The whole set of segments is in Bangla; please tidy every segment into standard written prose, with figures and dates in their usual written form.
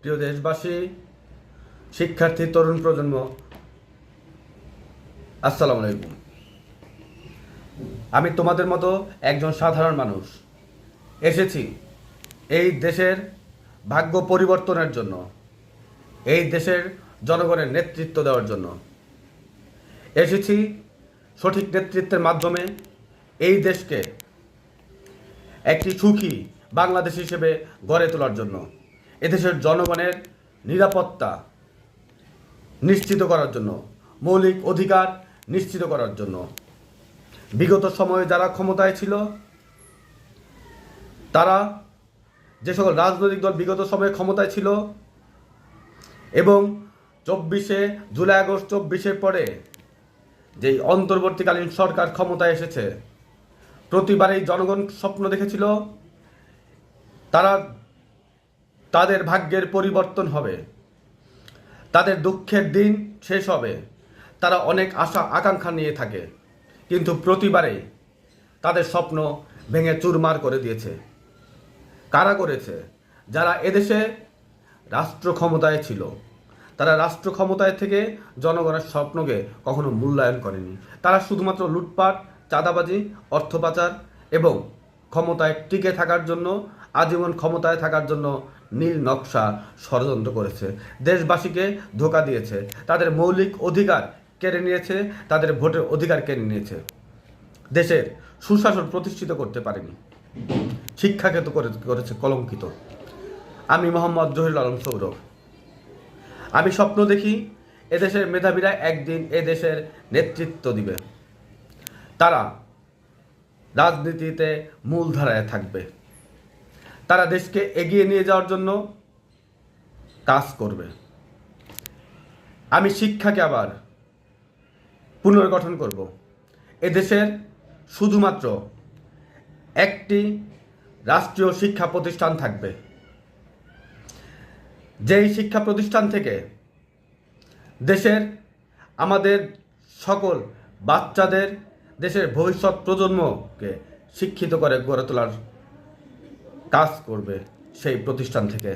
প্রিয় দেশবাসী, শিক্ষার্থী, তরুণ প্রজন্ম, আসসালামু আলাইকুম। আমি তোমাদের মতো একজন সাধারণ মানুষ। এসেছি এই দেশের ভাগ্য পরিবর্তনের জন্য, এই দেশের জনগণের নেতৃত্ব দেওয়ার জন্য। এসেছি সঠিক নেতৃত্বের মাধ্যমে এই দেশকে একটি সুখী বাংলাদেশ হিসেবে গড়ে তোলার জন্য, এদেশের জনগণের নিরাপত্তা নিশ্চিত করার জন্য, মৌলিক অধিকার নিশ্চিত করার জন্য। বিগত সময়ে যারা ক্ষমতায় ছিল, তারা যে সকল রাজনৈতিক দল বিগত সময়ে ক্ষমতায় ছিল এবং 24শে জুলাই আগস্ট 24-এর পরে যেই অন্তর্বর্তীকালীন সরকার ক্ষমতায় এসেছে, প্রতিবারেই জনগণ স্বপ্ন দেখেছিল তাদের ভাগ্যের পরিবর্তন হবে, তাদের দুঃখের দিন শেষ হবে। তারা অনেক আশা আকাঙ্ক্ষা নিয়ে থাকে, কিন্তু প্রতিবারে তাদের স্বপ্ন ভেঙে চুরমার করে দিয়েছে। কারা করেছে? যারা এদেশে রাষ্ট্র ক্ষমতায় ছিল। তারা রাষ্ট্র ক্ষমতায় থেকে জনগণের স্বপ্নকে কখনো মূল্যায়ন করেনি। তারা শুধুমাত্র লুটপাট, চাঁদাবাজি, অর্থ পাচার এবং ক্ষমতায় টিকে থাকার জন্য, আজীবন ক্ষমতায় থাকার জন্য নীল নকশা ষড়যন্ত্র করেছে। দেশবাসীকে ধোঁকা দিয়েছে, তাদের মৌলিক অধিকার কেড়ে নিয়েছে, তাদের ভোটের অধিকার কেড়ে নিয়েছে। দেশের সুশাসন প্রতিষ্ঠিত করতে পারেনি, শিক্ষাকে তো করেছে কলঙ্কিত। আমি মোহাম্মদ জহিরুল আলম সৌরভ। আমি স্বপ্ন দেখি এদেশের মেধাবীরা একদিন এদেশের নেতৃত্ব দিবে। তারা রাজনীতিতে মূলধারায় থাকবে, তারা দেশকে এগিয়ে নিয়ে যাওয়ার জন্য কাজ করবে। আমি শিক্ষাকে আবার পুনর্গঠন করব। এদেশের শুধুমাত্র একটি রাষ্ট্রীয় শিক্ষা প্রতিষ্ঠান থাকবে, যেই শিক্ষা প্রতিষ্ঠান থেকে দেশের আমাদের সকল বাচ্চাদের, দেশের ভবিষ্যৎ প্রজন্মকে শিক্ষিত করে গড়ে তোলার কাজ করবে। সেই প্রতিষ্ঠান থেকে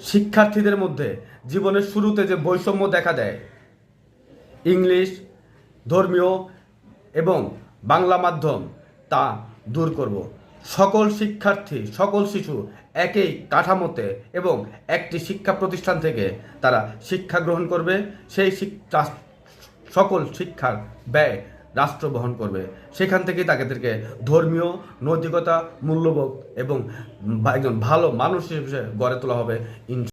শিক্ষার্থীদের মধ্যে জীবনের শুরুতে যে বৈষম্য দেখা দেয়, ইংলিশ, ধর্মীয় এবং বাংলা মাধ্যম, তা দূর করব। সকল শিক্ষার্থী, সকল শিশু একই কাঠামোতে এবং একটি শিক্ষা প্রতিষ্ঠান থেকে তারা শিক্ষা গ্রহণ করবে। সেই সকল শিক্ষার ব্যয় রাষ্ট্র বহন করবে। সেখান থেকেই তাদেরকে ধর্মীয় নৈতিকতা, মূল্যবোধ এবং একজন ভালো মানুষ হিসেবে গড়ে তোলা হবে।